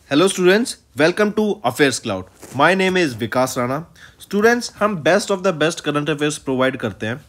Hello students, welcome to affairs cloud. My name is Vikas Rana. Students, हम best of the best current affairs provide करते हैं।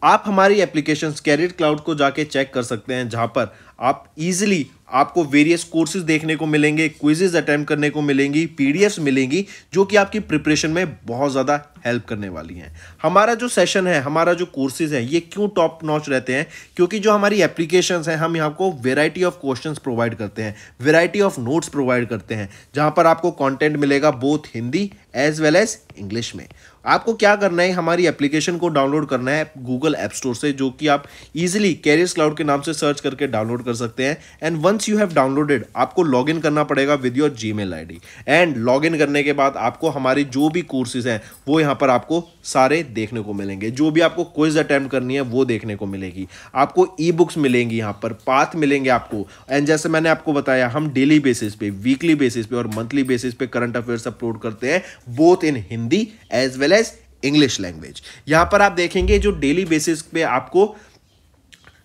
आप हमारी applications career cloud को जाके चेक कर सकते हैं, जहां पर आप इजीली आपको वेरियस कोर्सेज देखने को मिलेंगे, क्विजेज अटेम्प्ट करने को मिलेंगी, पीडीएफ्स मिलेंगी जो कि आपकी प्रिपरेशन में बहुत ज़्यादा हेल्प करने वाली हैं। हमारा जो सेशन है, हमारा जो कोर्सेज है, ये क्यों टॉप नॉच रहते हैं? क्योंकि जो हमारी एप्लीकेशंस हैं, हम यहाँ को वेराइटी ऑफ क्वेश्चंस प्रोवाइड करते हैं, वेराइटी ऑफ नोट्स प्रोवाइड करते हैं, जहाँ पर आपको कंटेंट मिलेगा both Hindi as well as English में। आपको क्या करना है, हमारी एप्लीकेशन को डाउनलोड करना है गूगल ऐप स्टोर से, जो कि आप इजीली कैरियर्स क्लाउड के नाम से सर्च करके डाउनलोड कर सकते हैं। And once you have downloaded, आपको लॉगिन करना पड़ेगा with your Gmail ID. And login करने के बाद आपको हमारी जो भी कोर्सेज हैं वो यहाँ पर आपको सारे देखने को मिलेंगे। जो भी आपको क्विज अटेम्प्ट करनी है वो देखने को मिलेगी। आपको ई बुक्स मिलेंगी, यहाँ पर पाथ मिलेंगे आपको। एंड जैसे मैंने आपको बताया, हम डेली बेसिस पे, वीकली बेसिस पे और मंथली बेसिस पे करंट अफेयर्स अपलोड करते हैं, both in Hindi as well as English language. यहां पर आप देखेंगे जो डेली बेसिस पे आपको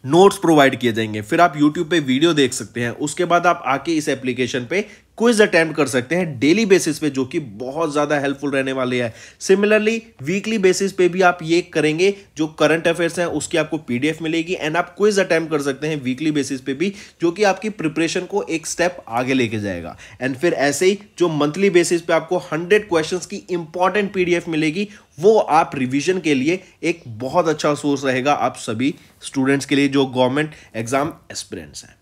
नोट्स प्रोवाइड किए जाएंगे, फिर आप YouTube पे वीडियो देख सकते हैं, उसके बाद आप आके इस एप्लीकेशन पे क्विज अटेम्प्ट कर सकते हैं डेली बेसिस पे, जो कि बहुत ज्यादा हेल्पफुल रहने वाले हैं। सिमिलरली वीकली बेसिस पे भी आप ये करेंगे, जो करंट अफेयर्स हैं उसकी आपको पीडीएफ मिलेगी एंड आप क्विज अटेम्प्ट कर सकते हैं वीकली बेसिस पे भी, जो कि आपकी प्रिपरेशन को एक स्टेप आगे लेके जाएगा। एंड फिर ऐसे ही जो मंथली बेसिस पे आपको 100 क्वेश्चंस की इंपॉर्टेंट पीडीएफ मिलेगी, वो आप रिवीजन के लिए एक बहुत अच्छा सोर्स रहेगा आप सभी स्टूडेंट्स के लिए जो गवर्नमेंट एग्जाम एस्पिरेंट्स हैं।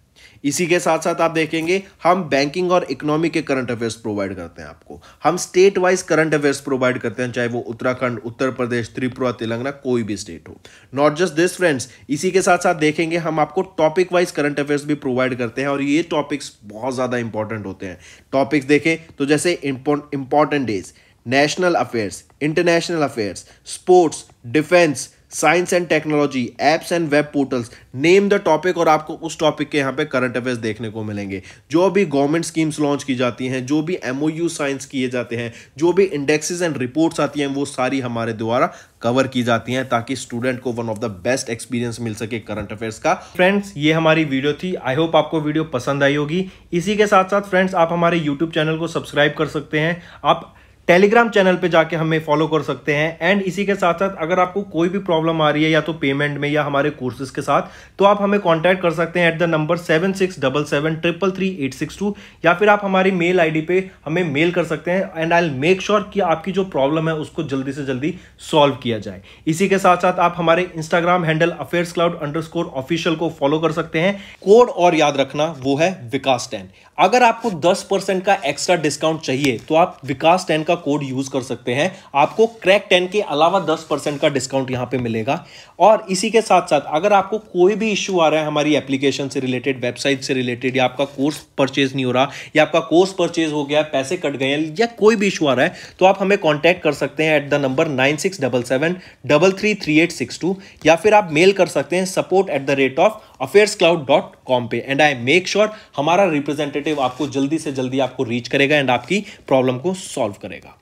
इसी के साथ साथ आप देखेंगे हम बैंकिंग और इकोनॉमी के करंट अफेयर्स प्रोवाइड करते हैं आपको। हम state wise current affairs provide करते हैं, चाहे वो उत्तराखंड, उत्तर प्रदेश, त्रिपुरा, तेलंगाना, कोई भी स्टेट हो। नॉट जस्ट दिस फ्रेंड्स, इसी के साथ साथ देखेंगे हम आपको टॉपिक वाइज करंट अफेयर्स भी प्रोवाइड करते हैं, और ये टॉपिक्स बहुत ज़्यादा इंपॉर्टेंट होते हैं। टॉपिक्स देखें तो जैसे important days, national affairs, international affairs, sports, defence, science and technology, apps and web portals, name the topic, और आपको उस टॉपिक के यहाँ पे करंट अफेयर्स देखने को मिलेंगे। जो भी गवर्नमेंट स्कीम्स लॉन्च की जाती हैं, जो भी एमओयू साइंस किए जाते हैं, जो भी इंडेक्सेस एंड रिपोर्ट्स आती हैं, वो सारी हमारे द्वारा कवर की जाती हैं, ताकि स्टूडेंट को one of the best experience मिल सके करंट अफेयर्स का। फ्रेंड्स, ये हमारी वीडियो थी। आई होप आपको वीडियो पसंद आई होगी। इसी के साथ साथ फ्रेंड्स, आप हमारे यूट्यूब चैनल को सब्सक्राइब कर सकते हैं, आप टेलीग्राम चैनल पे जाके हमें फॉलो कर सकते हैं। एंड इसी के साथ साथ अगर आपको कोई भी प्रॉब्लम आ रही है, या तो पेमेंट में या हमारे कोर्सेज के साथ, तो आप हमें कांटेक्ट कर सकते हैं एट द नंबर 7677333862, या फिर आप हमारी मेल आईडी पे हमें मेल कर सकते हैं। And I will make sure कि आपकी जो प्रॉब्लम है उसको जल्दी से जल्दी सॉल्व किया जाए। इसी के साथ साथ आप हमारे इंस्टाग्राम हैंडल affairscloud_official को फॉलो कर सकते हैं। कोड और याद रखना, वो है विकास10। अगर आपको 10% का एक्स्ट्रा डिस्काउंट चाहिए तो आप विकास10 का कोड यूज कर सकते हैं। आपको क्रैक 10 के अलावा 10% का डिस्काउंट यहां पे मिलेगा। और इसी के साथ साथ अगर आपको कोई भी इश्यू आ रहा है हमारी एप्लीकेशन से रिलेटेड, वेबसाइट से रिलेटेड, या आपका कोर्स परचेज नहीं हो रहा, या आपका कोर्स परचेज हो गया, पैसे कट गए हैं, या कोई भी इश्यू आ रहा है, तो आप हमें कॉन्टैक्ट कर सकते हैं एट द नंबर 9677333862, या फिर आप मेल कर सकते हैं support@affairscloud.com पे। एंड आई मेक श्योर हमारा रिप्रेजेंटेटिव आपको जल्दी से जल्दी आपको रीच करेगा एंड आपकी प्रॉब्लम को सॉल्व करेगा।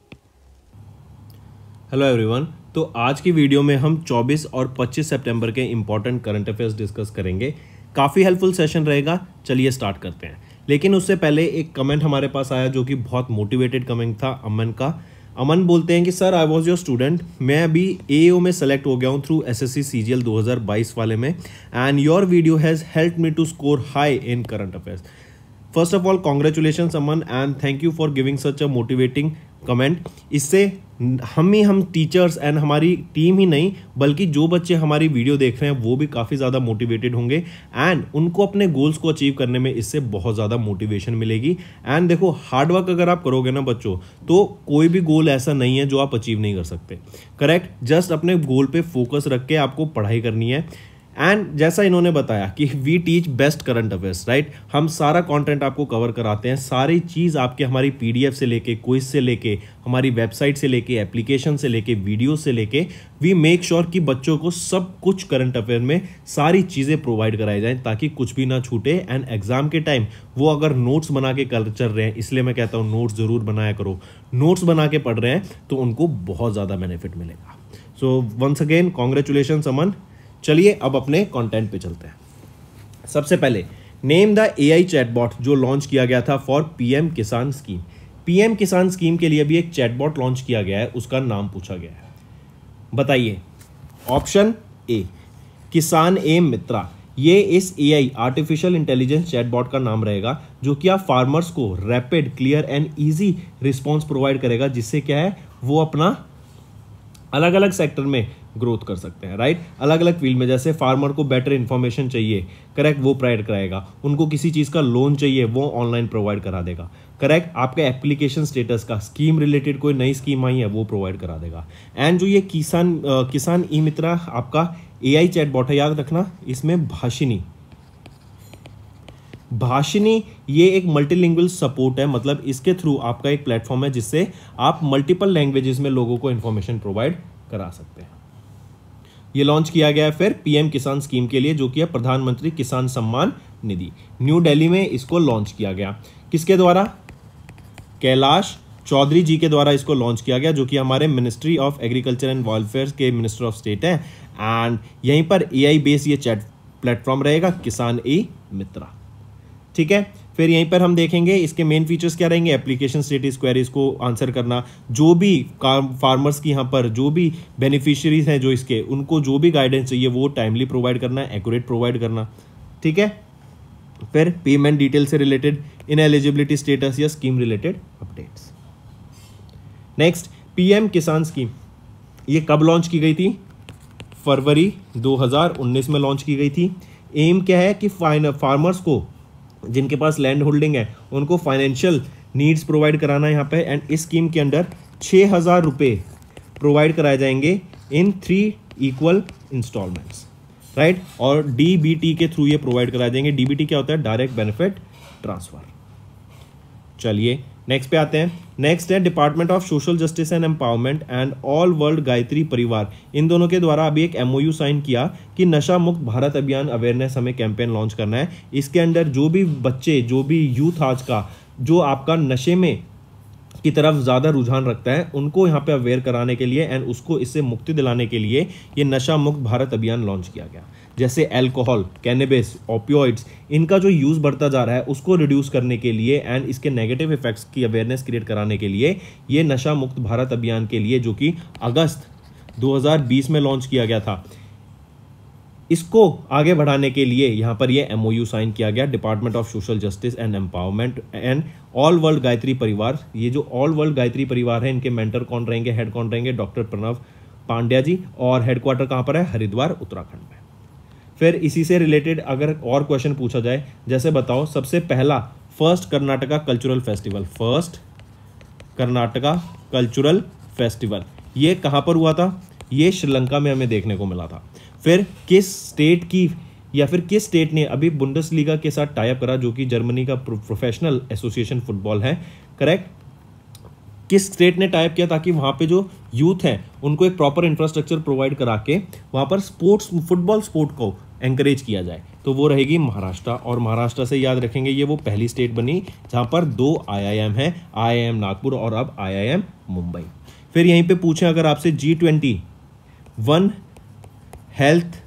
हेलो एवरीवन, तो आज की वीडियो में हम 24 और 25 सितंबर के इंपॉर्टेंट करंट अफेयर्स डिस्कस करेंगे। काफ़ी हेल्पफुल सेशन रहेगा। चलिए स्टार्ट करते हैं। लेकिन उससे पहले एक कमेंट हमारे पास आया जो कि बहुत मोटिवेटेड कमेंट था अमन का। अमन बोलते हैं कि sir, I was your student, मैं अभी एओ में सेलेक्ट हो गया हूँ थ्रू एसएससी सीजीएल 2022 वाले में, and your video has help me to score high in current affairs. First of all congratulation Aman, and thank you for giving such a motivating comment. इससे हम टीचर्स एंड हमारी team ही नहीं, बल्कि जो बच्चे हमारी वीडियो देख रहे हैं वो भी काफ़ी ज़्यादा मोटिवेटेड होंगे, एंड उनको अपने गोल्स को अचीव करने में इससे बहुत ज़्यादा मोटिवेशन मिलेगी। एंड देखो, हार्डवर्क अगर आप करोगे ना बच्चों, तो कोई भी गोल ऐसा नहीं है जो आप अचीव नहीं कर सकते। करेक्ट, जस्ट अपने गोल पे फोकस रख के आपको पढ़ाई करनी है। एंड जैसा इन्होंने बताया कि we teach best current affairs, right, हम सारा कंटेंट आपको कवर कराते हैं। सारी चीज़ आपके हमारी पीडीएफ से लेके, क्विज से लेके, हमारी वेबसाइट से लेके, एप्लीकेशन से लेके, वीडियो से लेके, वी मेक श्योर कि बच्चों को सब कुछ करंट अफेयर में सारी चीज़ें प्रोवाइड कराई जाएं, ताकि कुछ भी ना छूटे। एंड एग्जाम के टाइम वो अगर नोट्स बना के चल रहे हैं, इसलिए मैं कहता हूँ नोट्स ज़रूर बनाया करो। नोट्स बना के पढ़ रहे हैं तो उनको बहुत ज़्यादा बेनिफिट मिलेगा। सो वंस अगेन कॉन्ग्रेचुलेशन अमन। चलिए अब अपने कंटेंट पे चलते हैं। सबसे पहले नेम द एआई चैटबॉट जो लॉन्च किया गया था फॉर पीएम किसान स्कीम। पीएम किसान स्कीम के लिए भी एक चैटबॉट लॉन्च किया गया है, उसका नाम पूछा गया है, बताइए। ऑप्शन ए किसान ए मित्रा, ये इस एआई आर्टिफिशियल इंटेलिजेंस चैटबॉट का नाम रहेगा, जो कि आप फार्मर्स को rapid, clear and easy response provide करेगा, जिससे क्या है वो अपना अलग अलग सेक्टर में ग्रोथ कर सकते हैं, राइट। अलग अलग फील्ड में, जैसे फार्मर को बेटर इंफॉर्मेशन चाहिए, करेक्ट, वो प्रोवाइड कराएगा। उनको किसी चीज़ का लोन चाहिए, वो ऑनलाइन प्रोवाइड करा देगा, करेक्ट। आपके एप्लीकेशन स्टेटस का, स्कीम रिलेटेड कोई नई स्कीम आई है वो प्रोवाइड करा देगा। एंड जो ये किसान ई मित्रा आपका एआई चैटबॉट है, याद रखना इसमें भाषिनी ये एक मल्टीलिंगुअल सपोर्ट है, मतलब इसके थ्रू आपका एक प्लेटफॉर्म है जिससे आप मल्टीपल लैंग्वेजेस में लोगों को इंफॉर्मेशन प्रोवाइड करा सकते हैं। ये लॉन्च किया गया है फिर पीएम किसान स्कीम के लिए, जो कि है प्रधानमंत्री किसान सम्मान निधि। न्यू दिल्ली में इसको लॉन्च किया गया, किसके द्वारा? कैलाश चौधरी जी के द्वारा इसको लॉन्च किया गया, जो कि हमारे ministry of agriculture and welfare के मिनिस्टर ऑफ स्टेट हैं। एंड यहीं पर एआई बेस ये चैट प्लेटफॉर्म रहेगा, किसान ई मित्रा, ठीक है। फिर यहीं पर हम देखेंगे इसके मेन फीचर्स क्या रहेंगे। एप्लीकेशन स्टेटस क्वेरीज को आंसर करना, जो भी फार्मर्स की यहाँ पर जो भी बेनिफिशियरीज हैं जो इसके, उनको जो भी गाइडेंस चाहिए वो टाइमली प्रोवाइड करना, एक्यूरेट प्रोवाइड करना, ठीक है। फिर पेमेंट डिटेल से रिलेटेड, इन एलिजिबिलिटी स्टेटस या scheme related updates. Next, PM किसान स्कीम, ये कब लॉन्च की गई थी? फरवरी 2019 में लॉन्च की गई थी। एम क्या है कि फार्मर्स को, जिनके पास लैंड होल्डिंग है, उनको फाइनेंशियल नीड्स प्रोवाइड कराना यहाँ पे। एंड इस स्कीम के अंडर 6,000 रुपये प्रोवाइड कराए जाएंगे इन 3 इक्वल इंस्टॉलमेंट्स, राइट। और डीबीटी के थ्रू ये प्रोवाइड कराए जाएंगे। डीबीटी क्या होता है? Direct benefit transfer. चलिए नेक्स्ट पे आते हैं। नेक्स्ट है department of social justice and empowerment and all world Gayatri परिवार, इन दोनों के द्वारा अभी एक एमओयू साइन किया कि नशा मुक्त भारत अभियान अवेयरनेस हमें कैंपेन लॉन्च करना है। इसके अंडर जो भी बच्चे, जो भी यूथ आज का जो आपका नशे में की तरफ ज़्यादा रुझान रखता है, उनको यहाँ पे अवेयर कराने के लिए एंड उसको इससे मुक्ति दिलाने के लिए ये नशा मुक्त भारत अभियान लॉन्च किया गया। जैसे अल्कोहल, कैनबिस, ओपियोइड्स, इनका जो यूज़ बढ़ता जा रहा है उसको रिड्यूस करने के लिए एंड इसके नेगेटिव इफेक्ट्स की अवेयरनेस क्रिएट कराने के लिए ये नशा मुक्त भारत अभियान के लिए, जो कि अगस्त 2020 में लॉन्च किया गया था, इसको आगे बढ़ाने के लिए यहाँ पर ये एमओयू साइन किया गया। Department of social justice and empowerment and all world Gayatri परिवार, ये जो ऑल वर्ल्ड गायत्री परिवार है, इनके मेंटर कौन रहेंगे, हेड कौन रहेंगे? डॉक्टर प्रणव पांड्या जी। और हेडक्वार्टर कहाँ पर है? हरिद्वार, उत्तराखंड में। फिर इसी से रिलेटेड अगर और क्वेश्चन पूछा जाए, जैसे बताओ सबसे पहला फर्स्ट कर्नाटका कल्चरल फेस्टिवल ये कहाँ पर हुआ था? ये श्रीलंका में हमें देखने को मिला था। फिर किस स्टेट की या फिर किस स्टेट ने अभी बुंडेसलीगा के साथ टाई अप करा, जो कि जर्मनी का प्रोफेशनल एसोसिएशन फुटबॉल है, करेक्ट। किस स्टेट ने टाई अप किया ताकि वहाँ पे जो यूथ हैं उनको एक प्रॉपर इंफ्रास्ट्रक्चर प्रोवाइड करा के वहाँ पर फुटबॉल स्पोर्ट को एंकरेज किया जाए? तो वो रहेगी महाराष्ट्र। और महाराष्ट्र से याद रखेंगे ये वो पहली स्टेट बनी जहाँ पर 2 IIM है, IIM नागपुर और अब IIM मुंबई। फिर यहीं पे पूछें अगर आपसे G20 वन हेल्थ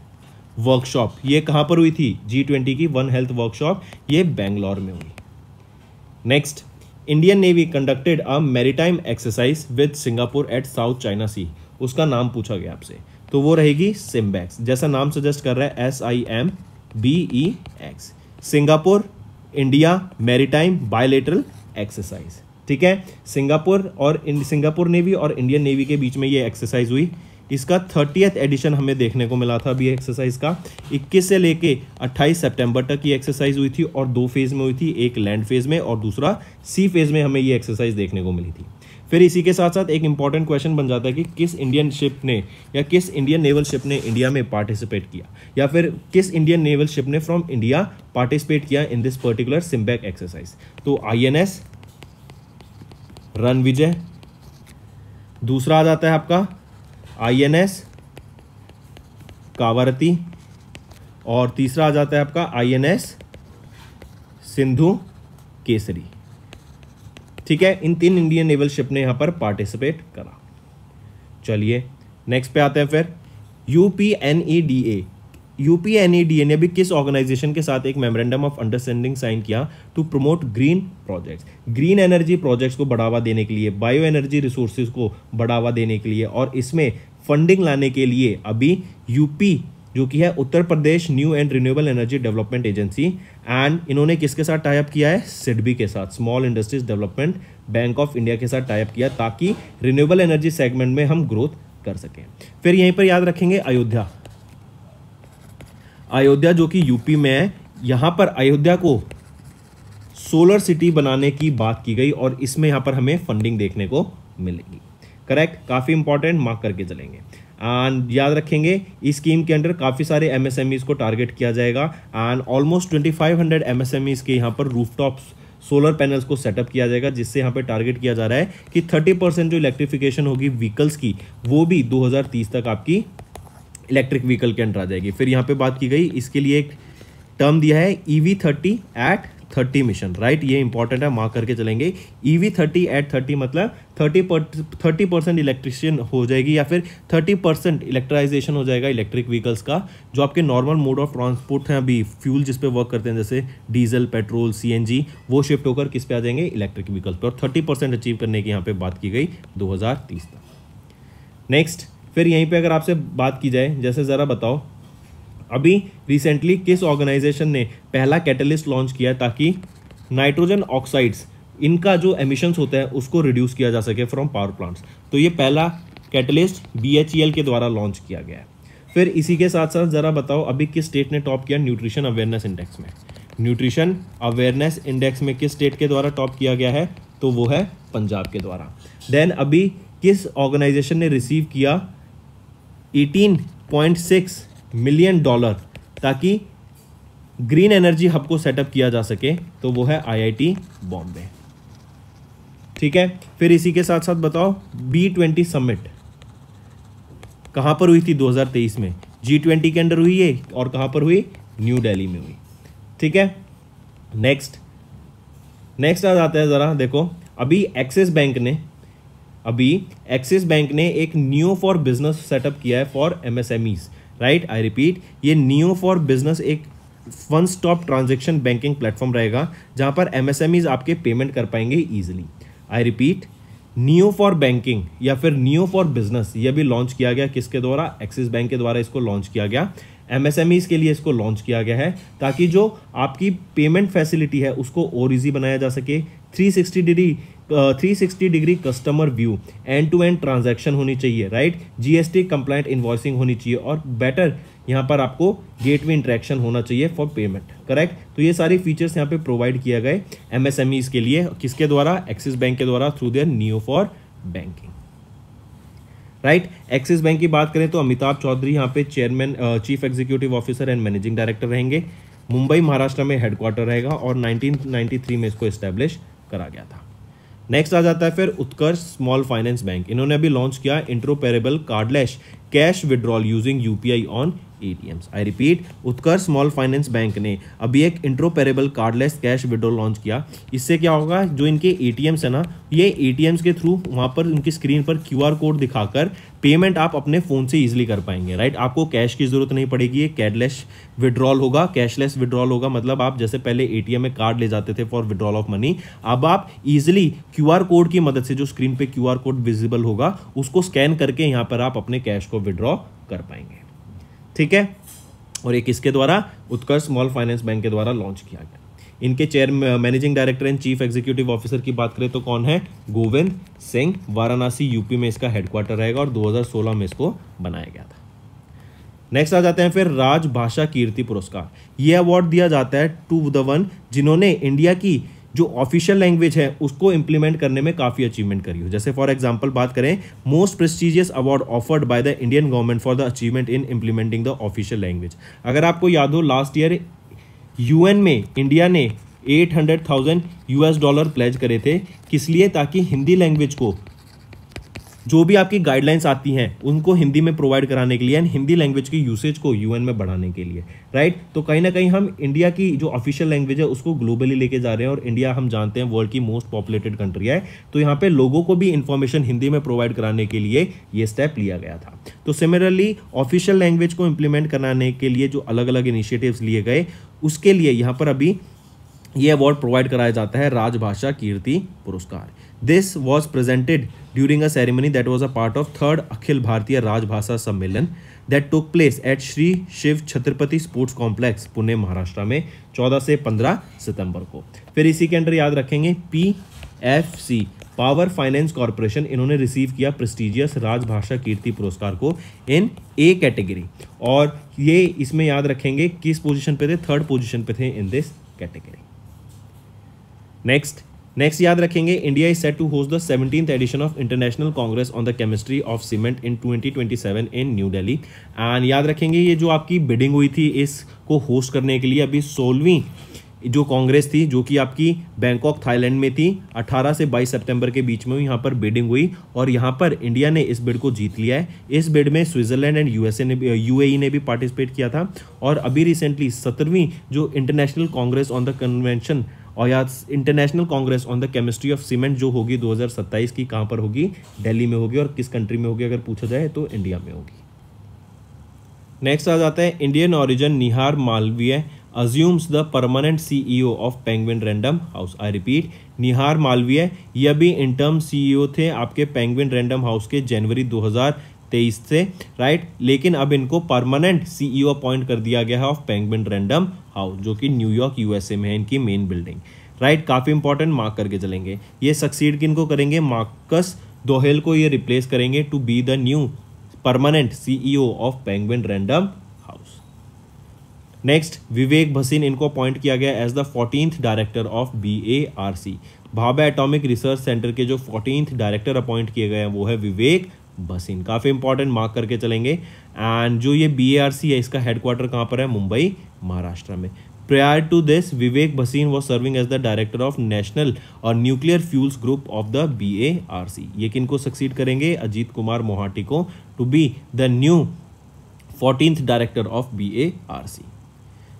वर्कशॉप, ये कहाँ पर हुई थी? G20 की वन हेल्थ वर्कशॉप ये बेंगलोर में हुई। Next, Indian navy conducted a maritime exercise with Singapore at South China Sea, उसका नाम पूछा गया आपसे, तो वो रहेगी सिम्बैक्स। जैसा नाम सजेस्ट कर रहा है SIMBEX, Singapore India maritime bilateral exercise, ठीक है। सिंगापुर नेवी और इंडियन नेवी के बीच में ये एक्सरसाइज हुई। इसका 30th एडिशन हमें देखने को मिला था अभी एक्सरसाइज का। 21 से लेके 28 सितंबर तक ये एक्सरसाइज हुई थी और 2 फेज में हुई थी, एक लैंड फेज में और दूसरा सी फेज में हमें ये एक्सरसाइज देखने को मिली थी। फिर इसी के साथ साथ एक इंपॉर्टेंट क्वेश्चन बन जाता है कि किस इंडियन शिप ने या किस इंडियन नेवल शिप ने इंडिया में पार्टिसिपेट किया, या फिर किस इंडियन नेवल शिप ने फ्रॉम इंडिया पार्टिसिपेट किया इन दिस पर्टिकुलर सिम्बैक एक्सरसाइज। तो INS रणविजय, दूसरा आ जाता है आपका INS कावारती और तीसरा आ जाता है आपका INS सिंधु केसरी, ठीक है। इन 3 इंडियन नेवल शिप ने यहां पर पार्टिसिपेट करा। चलिए नेक्स्ट पे आते हैं। फिर UPNEDA UPNED ने भी किस ऑर्गेनाइजेशन के साथ एक मेमोरेंडम ऑफ अंडरस्टैंडिंग साइन किया to promote green projects, green energy projects को बढ़ावा देने के लिए, बायो एनर्जी रिसोर्सेज को बढ़ावा देने के लिए और इसमें फंडिंग लाने के लिए अभी यूपी जो कि है Uttar Pradesh new and renewable energy development agency, and इन्होंने किसके साथ टाई अप किया है, सिडबी के साथ, small industries development bank of India के साथ टाई अप किया ताकि रिन्यूएबल एनर्जी सेगमेंट में हम ग्रोथ कर सकें। फिर यहीं पर याद रखेंगे अयोध्या, अयोध्या जो कि यूपी में है, यहां पर अयोध्या को सोलर सिटी बनाने की बात की गई और इसमें यहां पर हमें फंडिंग देखने को मिलेगी। करेक्ट, काफी इंपॉर्टेंट, मार्क करके चलेंगे। एंड याद रखेंगे इस स्कीम के अंडर काफी सारे एमएसएमईज को टारगेट किया जाएगा एंड ऑलमोस्ट 2500 एमएसएमईज के यहां पर रूफटॉप सोलर पैनल्स को सेटअप किया जाएगा, जिससे यहां पे टारगेट किया जा रहा है कि 30% जो इलेक्ट्रिफिकेशन होगी व्हीकल्स की वो भी 2030 तक आपकी इलेक्ट्रिक व्हीकल के अंडर आ जाएगी। फिर यहाँ पे बात की गई, इसके लिए एक टर्म दिया है EV30 at 30 मिशन, राइट, ये इंपॉर्टेंट है, मार्क करके चलेंगे। EV30 at 30 मतलब 30% इलेक्ट्रिशियन हो जाएगी या फिर 30% इलेक्ट्राइजेशन हो जाएगा इलेक्ट्रिक व्हीकल्स का। जो आपके नॉर्मल मोड ऑफ ट्रांसपोर्ट हैं अभी फ्यूल जिस पे वर्क करते हैं जैसे डीजल, पेट्रोल, CNG, वो शिफ्ट होकर किस पे आ जाएंगे, इलेक्ट्रिक व्हीकल्स पे, और 30% अचीव करने की यहाँ पे बात की गई 2030 तक। नेक्स्ट, फिर यहीं पे अगर आपसे बात की जाए, जैसे ज़रा बताओ अभी रिसेंटली किस ऑर्गेनाइजेशन ने पहला कैटलिस्ट लॉन्च किया ताकि नाइट्रोजन ऑक्साइड्स इनका जो एमिशंस होता है उसको रिड्यूस किया जा सके फ्रॉम पावर प्लांट्स, तो ये पहला कैटलिस्ट BHEL के द्वारा लॉन्च किया गया है। फिर इसी के साथ साथ ज़रा बताओ अभी किस स्टेट ने टॉप किया न्यूट्रिशन अवेयरनेस इंडेक्स में, न्यूट्रिशन अवेयरनेस इंडेक्स में किस स्टेट के द्वारा टॉप किया गया है, तो वो है पंजाब के द्वारा। देन अभी किस ऑर्गेनाइजेशन ने रिसीव किया $18.6 मिलियन ताकि ग्रीन एनर्जी हब को सेटअप किया जा सके, तो वो है IIT बॉम्बे। ठीक है, फिर इसी के साथ साथ बताओ B20 समिट कहां पर हुई थी 2023 में, G20 के अंदर हुई है और कहां पर हुई, न्यू दिल्ली में हुई। ठीक है, नेक्स्ट आ जाता है, जरा देखो अभी एक्सिस बैंक ने एक नियो फॉर बिजनेस सेटअप किया है for MSMEs, right, I repeat, ये नियो फॉर बिजनेस एक one stop transaction banking platform रहेगा जहां पर MSMEs आपके पेमेंट कर पाएंगे easily. I repeat, neo for banking या फिर नियो फॉर बिजनेस, ये भी लॉन्च किया गया किसके द्वारा, एक्सिस बैंक के द्वारा इसको लॉन्च किया गया। MSMEs के लिए इसको लॉन्च किया गया है ताकि जो आपकी पेमेंट फैसिलिटी है उसको और ईजी बनाया जा सके। 360 degree customer view, end to end transaction होनी चाहिए, राइट, GST कंप्लाइंट इनवॉइसिंग होनी चाहिए और बेटर यहाँ पर आपको गेटवे इंटरेक्शन होना चाहिए फॉर पेमेंट। करेक्ट, तो ये सारी फीचर्स यहाँ पे प्रोवाइड किया गए MSMEs के लिए, किसके द्वारा, एक्सिस बैंक के द्वारा, through their neo for banking. Right, axis bank की बात करें तो अमिताभ चौधरी यहाँ पे chairman, chief executive officer and managing director रहेंगे। मुंबई महाराष्ट्र में हेडक्वार्टर रहेगा और 1993 में इसको एस्टेब्लिश करा गया था। नेक्स्ट आ जाता है फिर उत्कर्ष स्मॉल फाइनेंस बैंक, इन्होंने अभी लॉन्च किया interoperable cardless cash withdrawal using UPI on ATMs। I repeat, Utkarsh small finance bank ने अभी एक interoperable cardless cash withdrawal launch किया। इससे क्या होगा, जो इनके ATMs है ना, ये ATMs के थ्रू वहां पर उनकी स्क्रीन पर QR कोड दिखाकर पेमेंट आप अपने फोन से इजीली कर पाएंगे, राइट, आपको कैश की जरूरत नहीं पड़ेगी, ये कैशलेस विड्रॉल होगा। कैशलेस विड्रॉल होगा मतलब आप जैसे पहले ATM में कार्ड ले जाते थे फॉर विड्रॉल ऑफ मनी, अब आप इजीली QR कोड की मदद से, जो स्क्रीन पे QR कोड विजिबल होगा उसको स्कैन करके यहाँ पर आप अपने कैश को विड्रॉ कर पाएंगे। ठीक है, और ये किसके द्वारा, उत्कर्ष स्मॉल फाइनेंस बैंक के द्वारा लॉन्च किया गया। इनके chair managing director and chief executive officer की बात करें तो कौन है, गोविंद सिंह, वाराणसी UP में इसका हेडक्वार्टर रहेगा और 2016 में इसको बनाया गया था। नेक्स्ट आ जाते हैं फिर राजभाषा कीर्ति पुरस्कार। ये अवार्ड दिया जाता है टू द वन जिन्होंने इंडिया की जो ऑफिशियल लैंग्वेज है उसको इंप्लीमेंट करने में काफ़ी अचीवमेंट करी हो। जैसे फॉर एग्जांपल बात करें, most prestigious award offered by the Indian government for the achievement in implementing the official language. अगर आपको याद हो, लास्ट ईयर UN में इंडिया ने $800,000 प्लेज करे थे, किस लिए, ताकि हिंदी लैंग्वेज को जो भी आपकी गाइडलाइंस आती हैं उनको हिंदी में प्रोवाइड कराने के लिए एंड हिंदी लैंग्वेज की यूसेज को यूएन में बढ़ाने के लिए, राइट। तो कहीं ना कहीं हम इंडिया की जो ऑफिशियल लैंग्वेज है उसको ग्लोबली लेके जा रहे हैं, और इंडिया हम जानते हैं वर्ल्ड की मोस्ट पॉपुलेटेड कंट्री है, तो यहाँ पे लोगों को भी इंफॉर्मेशन हिंदी में प्रोवाइड कराने के लिए ये स्टेप लिया गया था। तो सिमिलरली ऑफिशियल लैंग्वेज को इंप्लीमेंट कराने के लिए जो अलग अलग इनिशिएटिव्स लिए गए, उसके लिए यहाँ पर अभी ये अवार्ड प्रोवाइड कराया जाता है Rajbhasha Kirti Puraskar. This was presented during a ceremony that was a part of 3rd Akhil Bharatiya Rajbhasha Sammelan that took place at Shri Shiv Chhatrapati sports complex Pune Maharashtra में 14 से 15 सितंबर को। फिर इसी के अंदर याद रखेंगे PFC पावर फाइनेंस कॉर्पोरेशन, इन्होंने रिसीव किया प्रेस्टिजियस राजभाषा कीर्ति पुरस्कार को इन A कैटेगरी, और ये इसमें याद रखेंगे किस पोजीशन पे थे, 3rd पोजीशन पे थे इन दिस कैटेगरी। नेक्स्ट याद रखेंगे India is set to host the 17th edition of international congress on the chemistry of cement in 2027 in New Delhi. And याद रखेंगे ये जो आपकी बिडिंग हुई थी इसको होस्ट करने के लिए, अभी 16वीं जो कांग्रेस थी जो कि आपकी बैंकॉक थाईलैंड में थी, 18 से 22 सितंबर के बीच में यहाँ पर बिडिंग हुई, और यहाँ पर इंडिया ने इस बिड को जीत लिया है। इस बिड में स्विट्जरलैंड एंड UAE ने भी पार्टिसिपेट किया था, और अभी रिसेंटली 17वीं जो international congress on the convention और या international congress on the chemistry of cement जो होगी 2027 की, कहाँ पर होगी, दिल्ली में होगी, और किस कंट्री में होगी अगर पूछा जाए तो इंडिया में होगी। नेक्स्ट आ जाता है Indian origin Nihar Malviya assumes the permanent CEO of Penguin Random House। I repeat, निहार मालवीय ये अभी इंटर्म CEO थे आपके पेंगुइन रैंडम हाउस के जनवरी 2023 से, राइट। लेकिन अब इनको परमानेंट CEO अपॉइंट कर दिया गया है ऑफ पेंगुइन रैंडम हाउस, जो कि न्यूयॉर्क USA में है इनकी मेन बिल्डिंग, राइट। काफ़ी इंपॉर्टेंट, मार्क करके चलेंगे। ये सक्सीड किनको करेंगे, मार्कस दोहेल को ये रिप्लेस करेंगे to be the new permanent CEO of Penguin Random House. Next Vivek Bhasin, इनको अपॉइंट किया गया as the 14th director of BARC, Bhabha atomic research centre के जो 14th डायरेक्टर अपॉइंट किए गए हैं वो है विवेक भसीन। काफ़ी इंपॉर्टेंट, मार्क करके चलेंगे। एंड जो ये BARC है इसका हेडक्वार्टर कहाँ पर है, मुंबई महाराष्ट्र में। Prior to this, Vivek Bhasin was serving as the director of National और Nuclear Fuels Group of the BARC। ये किनको सक्सीड करेंगे, अजीत कुमार मोहाटी को to be the new 14th director of BARC।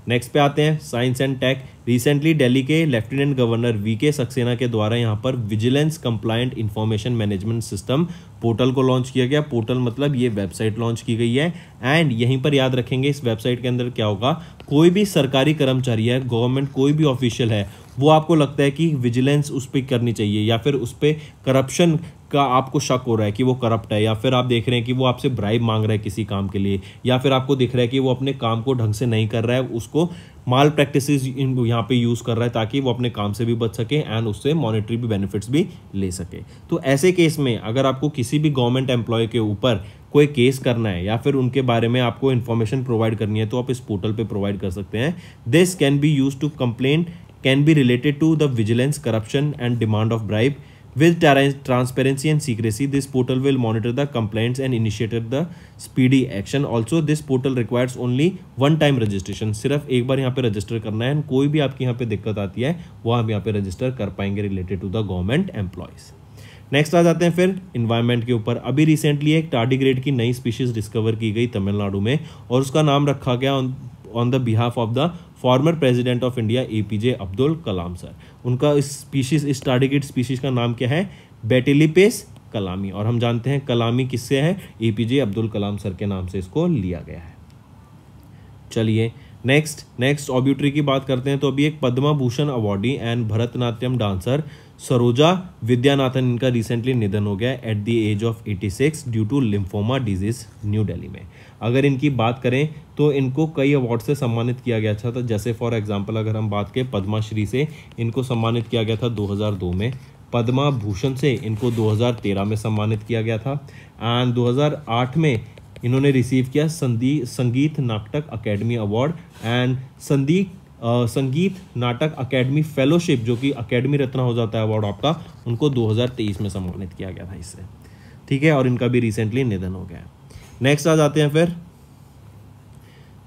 Next पे आते हैं science and tech. Recently Delhi के lieutenant governor VK Saxena के द्वारा यहाँ पर vigilance complaint information management system portal को लॉन्च किया गया। पोर्टल मतलब ये वेबसाइट लॉन्च की गई है, एंड यहीं पर याद रखेंगे इस वेबसाइट के अंदर क्या होगा, कोई भी सरकारी कर्मचारी है, गवर्नमेंट कोई भी ऑफिशियल है, वो आपको लगता है कि विजिलेंस उस पर करनी चाहिए, या फिर उस पर करप्शन का आपको शक हो रहा है कि वो करप्ट है, या फिर आप देख रहे हैं कि वो आपसे ब्राइब मांग रहा है किसी काम के लिए, या फिर आपको दिख रहा है कि वो अपने काम को ढंग से नहीं कर रहा है, उसको माल प्रैक्टिसेस यहाँ पे यूज़ कर रहा है ताकि वो अपने काम से भी बच सके एंड उससे मॉनेटरी भी बेनिफिट्स भी ले सके। तो ऐसे केस में अगर आपको किसी भी गवर्नमेंट एम्प्लॉय के ऊपर कोई केस करना है या फिर उनके बारे में आपको इन्फॉर्मेशन प्रोवाइड करनी है तो आप इस पोर्टल पे प्रोवाइड कर सकते हैं। This can be use to complain can be related to the vigilance, corruption and demand of bribe. With transparency and secrecy, this portal will monitor the complaints and initiate the speedy action. Also, this portal requires only one-time registration. सिर्फ एक बार यहाँ पे register करना है, कोई भी आपकी यहाँ पे दिक्कत आती है वो आप यहाँ पे रजिस्टर कर पाएंगे related to the government employees. Next आ जाते हैं फिर इन्वायरमेंट के ऊपर। अभी रिसेंटली एक टार्डिग्रेड की नई स्पीशीज डिस्कवर की गई तमिलनाडु में, और उसका नाम रखा गया on the behalf of the former president of India APJ Abdul Kalam sir. उनका इस टार्डिग्रेड स्पीशीज का नाम क्या है, बेटिलिपेस कलामी, और हम जानते हैं कलामी किससे है, APJ अब्दुल कलाम सर के नाम से इसको लिया गया है। चलिए नेक्स्ट ऑब्यूटरी की बात करते हैं। तो अभी एक Padma Bhushan awardee and Bharatanatyam dancer Saroja Vaidyanathan, इनका रिसेंटली निधन हो गया at the age of 86 due to lymphoma disease New Delhi में। अगर इनकी बात करें तो इनको कई अवार्ड से सम्मानित किया गया था, जैसे फॉर एग्जांपल अगर हम बात करें पद्माश्री से इनको सम्मानित किया गया था 2002 में, पद्मा भूषण से इनको 2013 में सम्मानित किया गया था, एंड 2008 में इन्होंने रिसीव किया संगीत नाटक अकेडमी अवार्ड एंड संगीत नाटक अकेडमी फेलोशिप, जो कि अकेडमी रत्न हो जाता है अवार्ड आपका, उनको 2023 में सम्मानित किया गया था इससे, ठीक है, और इनका भी रिसेंटली निधन हो गया है। नेक्स्ट आ जाते हैं फिर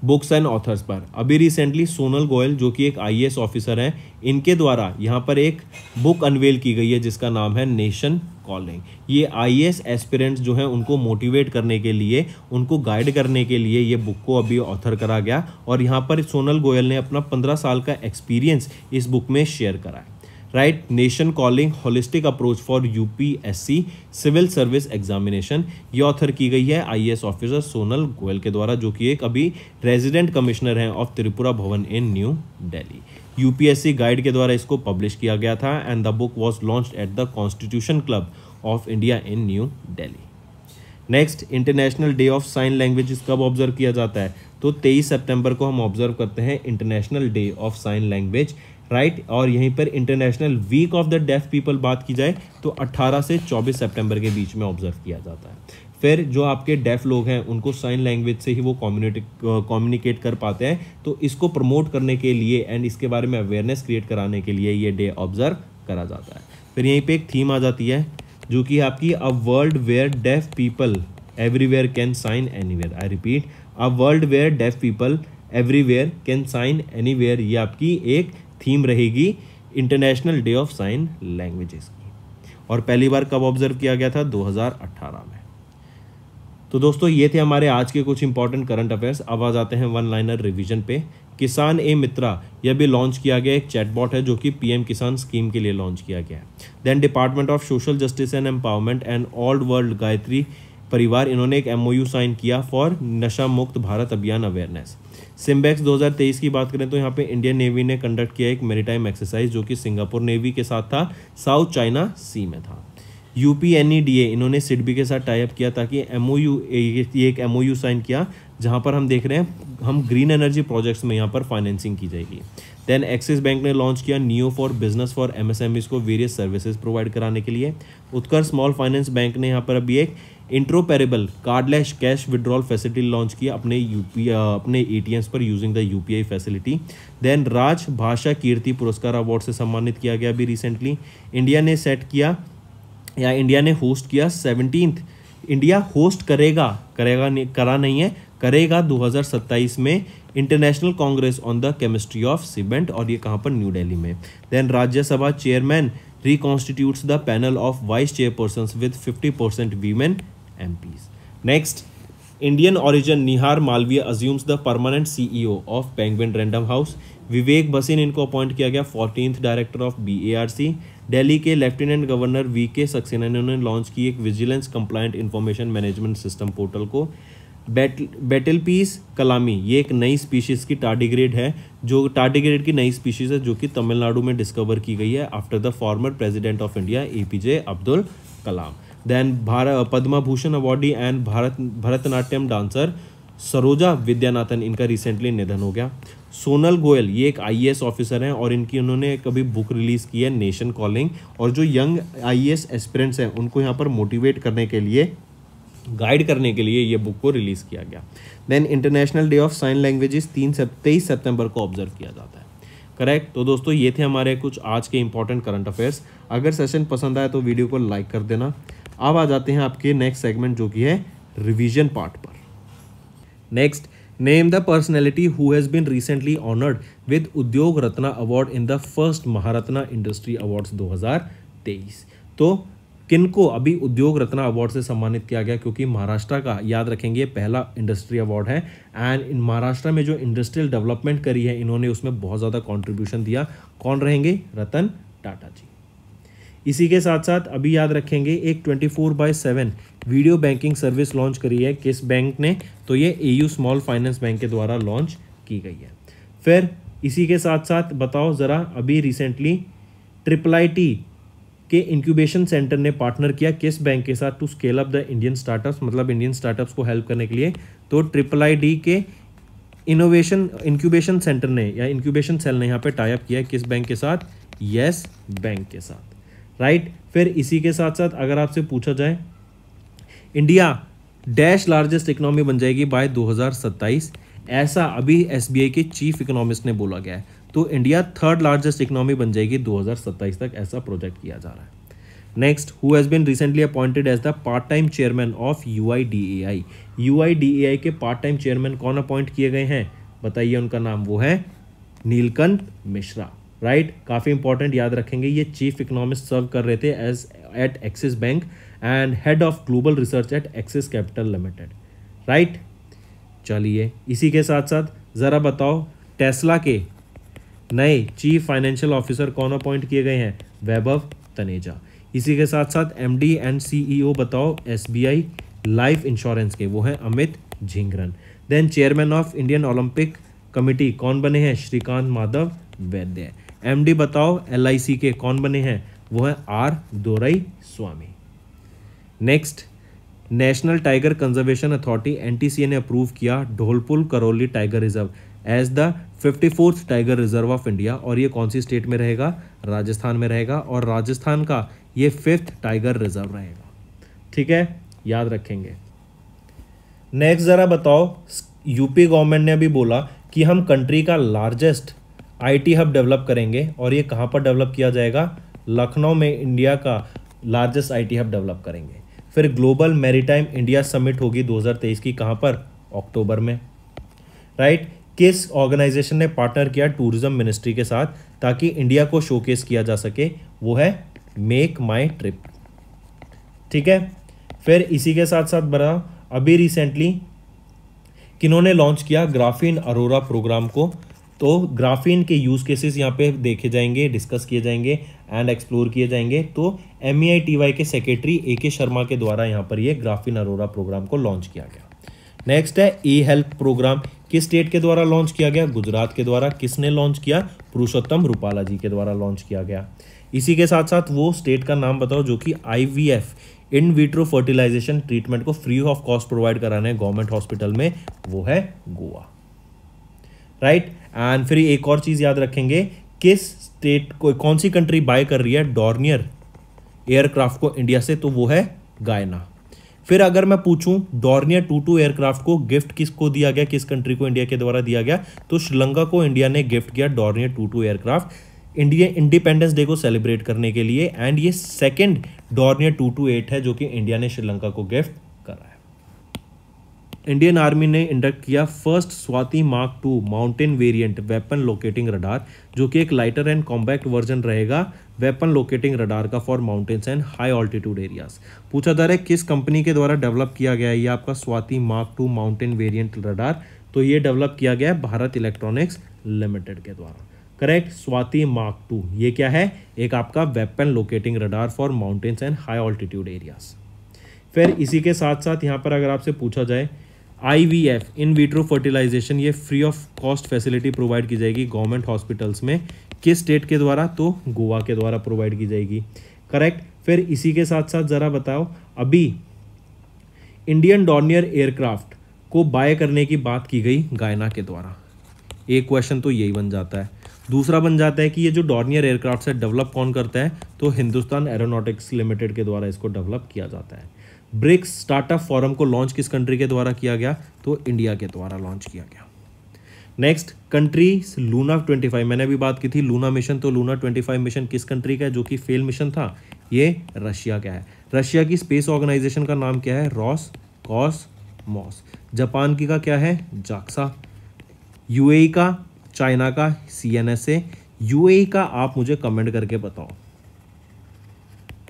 बुक्स एंड ऑथर्स पर अभी रिसेंटली सोनल गोयल जो कि एक आईएएस ऑफिसर हैं, इनके द्वारा यहाँ पर एक बुक अनवेल की गई है जिसका नाम है नेशन कॉलिंग। ये आईएएस एस्पिरेंट्स जो हैं उनको मोटिवेट करने के लिए, उनको गाइड करने के लिए ये बुक को अभी ऑथर करा गया और यहाँ पर सोनल गोयल ने अपना 15 साल का एक्सपीरियंस इस बुक में शेयर करा है। Right, nation calling holistic approach for UPSC civil service examination, ये ऑथर की गई है आईएएस ऑफिसर सोनल गोयल के द्वारा, जो कि एक अभी रेजिडेंट कमिश्नर हैं ऑफ त्रिपुरा भवन इन न्यू दिल्ली। यूपीएससी गाइड के द्वारा इसको पब्लिश किया गया था and the book was launched at the constitution club of India in New Delhi. Next, international day of sign language कब ऑब्जर्व किया जाता है? तो 23 सितंबर को हम ऑब्जर्व करते हैं international day of sign language. Right, और यहीं पर international week of the deaf people बात की जाए तो 18 से 24 सितंबर के बीच में ऑब्जर्व किया जाता है। फिर जो आपके डेफ लोग हैं उनको साइन लैंग्वेज से ही वो कम्युनिकेट कर पाते हैं, तो इसको प्रमोट करने के लिए एंड इसके बारे में अवेयरनेस क्रिएट कराने के लिए ये डे ऑब्जर्व करा जाता है। फिर यहीं पे एक थीम आ जाती है जो कि आपकी a world where deaf people everywhere can sign anywhere. I repeat, a world where deaf people everywhere can sign anywhere, ये आपकी एक थीम रहेगी international day of sign languages की। और पहली बार कब ऑब्जर्व किया गया था? 2018 में। तो दोस्तों ये थे हमारे आज के कुछ इंपॉर्टेंट करंट अफेयर्स। अब आ जाते हैं वन लाइनर रिवीजन पे। किसान ए मित्रा यह भी लॉन्च किया गया एक चैटबॉट है जो कि पीएम किसान स्कीम के लिए लॉन्च किया गया है। Then department of social justice and empowerment and old world Gayatri Parivar, इन्होंने एक एमओयू साइन किया फॉर नशा मुक्त भारत अभियान अवेयरनेस। सिम्बेक्स 2023 की बात करें तो यहाँ पे इंडियन नेवी ने कंडक्ट किया एक मैरीटाइम एक्सरसाइज जो कि सिंगापुर नेवी के साथ था, साउथ चाइना सी में था। यूपीएनईडीए इन्होंने सिडबी के साथ टाई अप किया ताकि ये एक एमओयू साइन किया जहाँ पर हम देख रहे हैं हम ग्रीन एनर्जी प्रोजेक्ट्स में यहाँ पर फाइनेंसिंग की जाएगी। देन एक्सिस बैंक ने लॉन्च किया neo for business for MSMEs को वेरियस सर्विसेज प्रोवाइड कराने के लिए। उत्कर्ष स्मॉल फाइनेंस बैंक ने यहाँ पर अभी एक interoperable cardless cash withdrawal facility launch किया अपने एटीएम्स पर using the UPI facility. Then Raj Bhasha Kirti पुरस्कार अवार्ड से सम्मानित किया गया अभी रिसेंटली। इंडिया ने होस्ट किया 17th, इंडिया होस्ट करेगा 2027 में international congress on the chemistry of cement, और ये कहाँ पर? न्यू दिल्ली में। Then Rajya Sabha chairman reconstitutes the panel of vice chairpersons with 50% women MPs. Next, Indian origin Nihar Malviya assumes the permanent CEO of Penguin Random House. विवेक भसीन इनको appoint किया गया 14th director of BARC। Delhi के lieutenant governor VK Saxena ने launch की एक vigilance complaint information management system portal को। Battle piece कलामी, ये एक नई स्पीशीज़ की टार्डिग्रेड है, जो टार्डिग्रेड की नई स्पीशीज़ है जो कि तमिलनाडु में डिस्कवर की गई है after the former president of India APJ Abdul Kalam. Then Padma Bhushan awardee and Bharatanatyam dancer Saroja Vaidyanathan, इनका रिसेंटली निधन हो गया। सोनल गोयल ये एक IAS ऑफिसर हैं और उन्होंने कभी बुक रिलीज़ की है नेशन कॉलिंग, और जो यंग IAS एस्पिरेंट्स हैं उनको यहाँ पर मोटिवेट करने के लिए, गाइड करने के लिए ये बुक को रिलीज़ किया गया। Then international day of sign languages 23 सितंबर को ऑब्जर्व किया जाता है। करेक्ट। तो दोस्तों ये थे हमारे कुछ आज के इंपॉर्टेंट करंट अफेयर्स। अगर सेशन पसंद आए तो वीडियो को लाइक कर देना। अब आ जाते हैं आपके नेक्स्ट सेगमेंट जो कि है रिवीजन पार्ट पर। Next, name the personality who has been recently honoured with Udyog Ratna award in the first Maharatna industry awards 2023। तो किनको अभी उद्योग रत्ना अवार्ड से सम्मानित किया गया, क्योंकि महाराष्ट्र का, याद रखेंगे, पहला इंडस्ट्री अवार्ड है एंड इन महाराष्ट्र में जो इंडस्ट्रियल डेवलपमेंट करी है इन्होंने उसमें बहुत ज़्यादा कंट्रीब्यूशन दिया। कौन रहेंगे? रतन टाटा जी। इसी के साथ साथ अभी याद रखेंगे एक 24/7 वीडियो बैंकिंग सर्विस लॉन्च करी है किस बैंक ने? तो ये AU स्मॉल फाइनेंस बैंक के द्वारा लॉन्च की गई है। फिर इसी के साथ साथ बताओ ज़रा, अभी रिसेंटली IIIT के इंक्यूबेशन सेंटर ने पार्टनर किया किस बैंक के साथ to scale up the Indian startups, मतलब इंडियन स्टार्टअप्स को हेल्प करने के लिए? तो IIIT के इंक्यूबेशन सेंटर ने या इंक्यूबेशन सेल ने यहाँ पे टाई अप किया है किस बैंक के साथ? येस बैंक के साथ। राइट। फिर इसी के साथ साथ अगर आपसे पूछा जाए इंडिया डैश लार्जेस्ट इकोनॉमी बन जाएगी बाय 2027, ऐसा अभी SBI के चीफ इकोनॉमिस्ट ने बोला गया है। तो इंडिया 3rd लार्जेस्ट इकोनॉमी बन जाएगी 2027 तक, ऐसा प्रोजेक्ट किया जा रहा है। Next, who has been recently appointed as the part time chairman of UIDAI. UIDAI के पार्ट टाइम चेयरमैन कौन अपॉइंट किए गए हैं, बताइए उनका नाम। वो है नीलकंठ मिश्रा, राइट। काफ़ी इंपॉर्टेंट, याद रखेंगे। ये चीफ इकोनॉमिस्ट सर्व कर रहे थे as at Axis bank and head of global research at Axis capital limited, right. चलिए, इसी के साथ साथ ज़रा बताओ टेस्ला के नए चीफ फाइनेंशियल ऑफिसर कौन अपॉइंट किए गए हैं, वैभव तनेजा। इसी के साथ साथ एमडी एंड सीईओ बताओ एसबीआई लाइफ इंश्योरेंस के, वो हैं Amit Jhingran. Then chairman of Indian Olympic committee कौन बने हैं, श्रीकांत माधव वैद्य। एमडी बताओ एलआईसी के कौन बने हैं, वो हैं R Doraiswamy. Next, national tiger conservation authority NTCA ने अप्रूव किया Dholpur Karauli tiger reserve as the 54th tiger reserve of India, और ये कौन सी स्टेट में रहेगा, राजस्थान में रहेगा, और राजस्थान का ये 5th टाइगर रिजर्व रहेगा, ठीक है, याद रखेंगे। नेक्स्ट ज़रा बताओ, यूपी गवर्नमेंट ने अभी बोला कि हम कंट्री का लार्जेस्ट आईटी हब डेवलप करेंगे, और ये कहाँ पर डेवलप किया जाएगा, लखनऊ में इंडिया का लार्जेस्ट आईटी हब डेवलप करेंगे। फिर ग्लोबल मैरीटाइम इंडिया समिट होगी 2023 की, कहाँ पर, अक्टूबर में, राइट। किस ऑर्गेनाइजेशन ने पार्टनर किया टूरिज्म मिनिस्ट्री के साथ ताकि इंडिया को शोकेस किया जा सके, वो है मेक माई ट्रिप, ठीक है। फिर इसी के साथ साथ बड़ा अभी रिसेंटली किन्होंने लॉन्च किया ग्राफीन अरोरा प्रोग्राम को, तो ग्राफीन के यूज़ केसेस यहाँ पे देखे जाएंगे, डिस्कस किए जाएंगे एंड एक्सप्लोर किए जाएंगे। तो MEITY के सेक्रेटरी AK शर्मा के द्वारा यहाँ पर ये ग्राफीन अरोरा प्रोग्राम को लॉन्च किया गया। नेक्स्ट है E-हेल्थ प्रोग्राम, किस स्टेट के द्वारा लॉन्च किया गया, गुजरात के द्वारा। किसने लॉन्च किया, पुरुषोत्तम रूपाला जी के द्वारा लॉन्च किया गया। इसी के साथ साथ वो स्टेट का नाम बताओ जो कि IVF in vitro fertilisation treatment को फ्री ऑफ कॉस्ट प्रोवाइड कराने हैं गवर्नमेंट हॉस्पिटल में, वो है गोवा, राइट। एंड फिर एक और चीज़ याद रखेंगे, किस स्टेट को, कौन सी कंट्री बाय कर रही है डॉर्नियर एयरक्राफ्ट को इंडिया से, तो वो है गायना। फिर अगर मैं पूछूं डॉर्नियर 22 एयरक्राफ्ट को गिफ्ट किसको दिया गया, किस कंट्री को इंडिया के द्वारा दिया गया, तो श्रीलंका को इंडिया ने गिफ्ट किया Dornier 22 aircraft India independence day को सेलिब्रेट करने के लिए। एंड ये सेकंड डॉर्नियर 228 है जो कि इंडिया ने श्रीलंका को गिफ्ट करा है। इंडियन आर्मी ने इंडक्ट किया first Swati mark 2 mountain variant weapon locating radar, जो कि एक लाइटर एंड कॉम्पैक्ट वर्जन रहेगा वेपन लोकेटिंग रडार का for mountains and high altitude areas. पूछा जा रहा है किस कंपनी के द्वारा डेवलप किया गया है ये आपका Swati mark 2 mountain variant radar, तो ये डेवलप किया गया है भारत इलेक्ट्रॉनिक्स लिमिटेड के द्वारा, करेक्ट। स्वाति मार्क 2 ये क्या है, एक आपका weapon locating radar for mountains and high altitude areas. फिर इसी के साथ साथ यहाँ पर अगर आपसे पूछा जाए IVF इन विट्रो फर्टिलाइजेशन, ये free of cost facility provide की जाएगी गवर्नमेंट हॉस्पिटल्स में, किस स्टेट के द्वारा, तो गोवा के द्वारा प्रोवाइड की जाएगी, करेक्ट। फिर इसी के साथ साथ ज़रा बताओ, अभी इंडियन डॉर्नियर एयरक्राफ्ट को बाय करने की बात की गई गायना के द्वारा, एक क्वेश्चन तो यही बन जाता है। दूसरा बन जाता है कि ये जो डॉर्नियर एयरक्राफ्ट है डेवलप कौन करता है, तो हिंदुस्तान एरोनॉटिक्स लिमिटेड के द्वारा इसको डेवलप किया जाता है। ब्रिक्स स्टार्टअप फोरम को लॉन्च किस कंट्री के द्वारा किया गया, तो इंडिया के द्वारा लॉन्च किया गया। नेक्स्ट, कंट्री लूना 25, मैंने अभी बात की थी लूना मिशन, तो लूना 25 मिशन किस कंट्री का है जो कि फेल मिशन था, ये रशिया का है। रशिया की स्पेस ऑर्गेनाइजेशन का नाम क्या है, रॉस कॉसमॉस। जापान की का क्या है, जाक्सा। UAE का, चाइना का CNSA। UAE का आप मुझे कमेंट करके बताओ,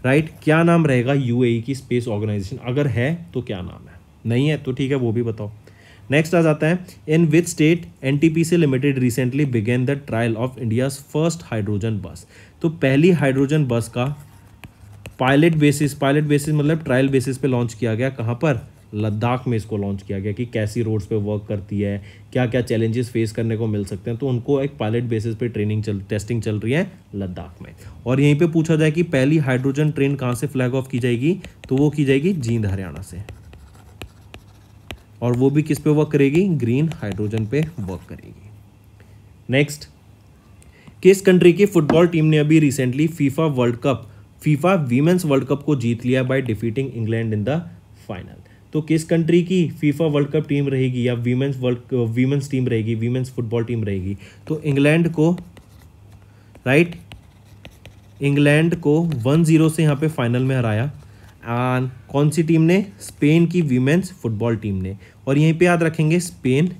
राइट, क्या नाम रहेगा UAE की स्पेस ऑर्गेनाइजेशन, अगर है तो क्या नाम है, नहीं है तो ठीक है वो भी बताओ। नेक्स्ट आ जाता है, in which state NTPC limited recently began the trial of India's first hydrogen bus. तो पहली हाइड्रोजन बस का पायलट बेसिस मतलब ट्रायल बेसिस पे लॉन्च किया गया, कहाँ पर, लद्दाख में इसको लॉन्च किया गया कि कैसी रोड्स पे वर्क करती है, क्या क्या चैलेंजेस फेस करने को मिल सकते हैं, तो उनको एक पायलट बेसिस पे टेस्टिंग चल रही है लद्दाख में। और यहीं पे पूछा जाए कि पहली हाइड्रोजन ट्रेन कहाँ से फ्लैग ऑफ की जाएगी, तो वो की जाएगी जींद हरियाणा से, और वो भी किस पे वर्क करेगी, ग्रीन हाइड्रोजन पे वर्क करेगी। नेक्स्ट, किस कंट्री की फुटबॉल टीम ने अभी recently FIFA women's world cup को जीत लिया by defeating England in the final. तो किस कंट्री की फीफा वर्ल्ड कप टीम रहेगी या वीमेंस टीम रहेगी, वीमेंस फुटबॉल टीम रहेगी, तो इंग्लैंड को, राइट, इंग्लैंड को 1-0 से यहाँ पे फाइनल में हराया। एंड कौन सी टीम ने? स्पेन की वीमेंस फुटबॉल टीम ने। और यहीं पे याद रखेंगे स्पेन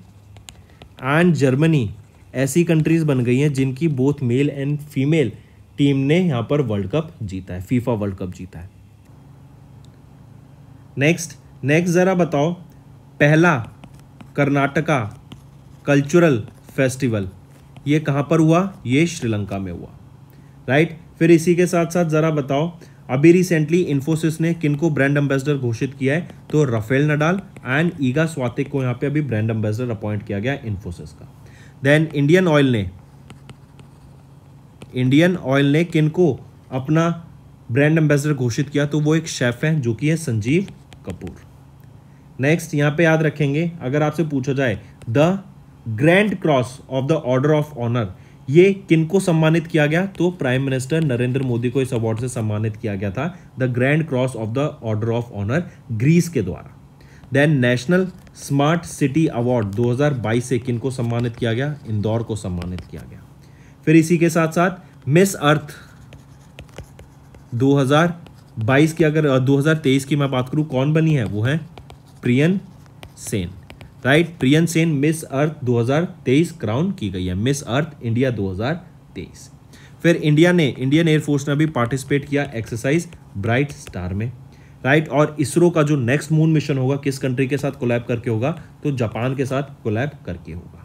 एंड जर्मनी ऐसी कंट्रीज बन गई हैं जिनकी both male and female team ने यहाँ पर वर्ल्ड कप जीता है, फीफा वर्ल्ड कप जीता है। नेक्स्ट ज़रा बताओ, पहला कर्नाटका कल्चरल फेस्टिवल ये कहाँ पर हुआ? ये श्रीलंका में हुआ, राइट। फिर इसी के साथ साथ ज़रा बताओ, अभी रिसेंटली इन्फोसिस ने किनको ब्रांड एम्बेसडर घोषित किया है? तो राफेल नडाल एंड ईगा स्वातिक को यहाँ पे अभी ब्रांड एम्बेसडर अपॉइंट किया गया इन्फोसिस का। देन इंडियन ऑयल ने किनको अपना ब्रांड एम्बेसडर घोषित किया? तो वो एक शेफ हैं जो कि है संजीव कपूर। नेक्स्ट यहाँ पे याद रखेंगे, अगर आपसे पूछा जाए the grand cross of the order of honour ये किनको सम्मानित किया गया? तो प्राइम मिनिस्टर नरेंद्र मोदी को इस अवार्ड से सम्मानित किया गया था, the grand cross of the order of honour, Greece के द्वारा। Then national smart city award 2022 से किनको सम्मानित किया गया? इंदौर को सम्मानित किया गया। फिर इसी के साथ साथ मिस अर्थ 2022 की, अगर 2023 की मैं बात करूं, कौन बनी है? वो है Priyan Sen, right. Priyan Sen miss earth 2023 crown की गई है, मिस अर्थ इंडिया 2023। फिर इंडियन एयरफोर्स ने भी पार्टिसिपेट किया एक्सरसाइज ब्राइट स्टार में, राइट। और इसरो का जो नेक्स्ट मून मिशन होगा किस कंट्री के साथ कोलैब करके होगा? तो जापान के साथ कोलैब करके होगा।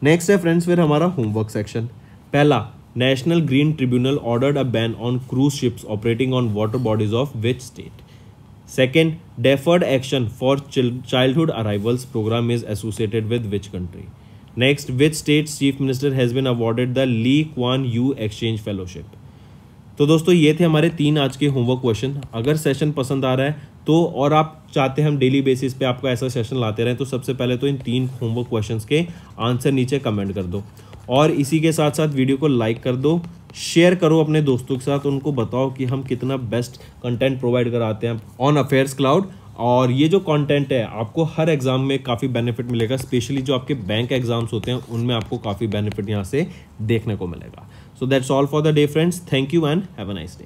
नेक्स्ट है फ्रेंड्स फिर हमारा होमवर्क सेक्शन। पहला, national green tribunal ordered a ban on cruise ships operating on water bodies of which state? Second, deferred action for childhood arrivals program is associated with which country? Next, which state's chief minister has been awarded the Lee Kuan Yew Exchange Fellowship? तो दोस्तों ये थे हमारे 3 आज के homework question. अगर session पसंद आ रहा है तो और आप चाहते हैं हम डेली बेसिस पे आपको ऐसा सेशन लाते रहें, तो सबसे पहले तो इन 3 होमवर्क क्वेश्चंस के आंसर नीचे कमेंट कर दो और इसी के साथ साथ वीडियो को लाइक कर दो, शेयर करो अपने दोस्तों के साथ, उनको बताओ कि हम कितना बेस्ट कंटेंट प्रोवाइड कराते हैं ऑन अफेयर्स क्लाउड। और ये जो कंटेंट है आपको हर एग्जाम में काफ़ी बेनिफिट मिलेगा, स्पेशली जो आपके बैंक एग्जाम्स होते हैं उनमें आपको काफ़ी बेनिफिट यहाँ से देखने को मिलेगा। So that's all for the day friends, thank you and have a nice day.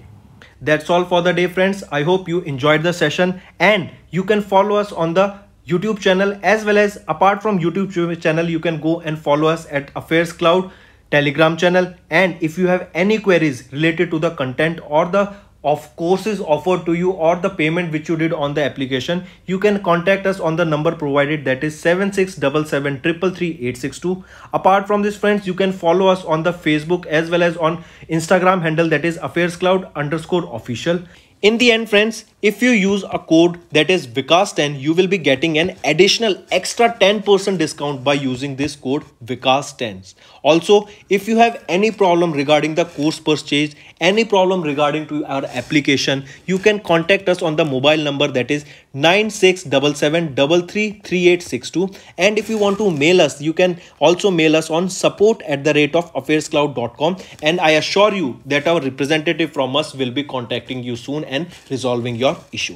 That's all for the day, friends. I hope you enjoyed the session and you can follow us on the YouTube channel, as well as apart from YouTube channel you can go and follow us at Affairs Cloud Telegram channel. And if you have any queries related to the content or the of courses offered to you or the payment which you did on the application, you can contact us on the number provided, that is 7677333862. Apart from this friends, you can follow us on the Facebook as well as on Instagram handle, that is affairscloud_official. In the end friends, if you use a code that is Vikas10, you will be getting an additional extra 10% discount by using this code Vikas10. Also, if you have any problem regarding the course purchase, any problem regarding to our application, you can contact us on the mobile number, that is 9677333862. And if you want to mail us, you can also mail us on support@affairscloud.com, and I assure you that our representative from us will be contacting you soon and resolving your issue.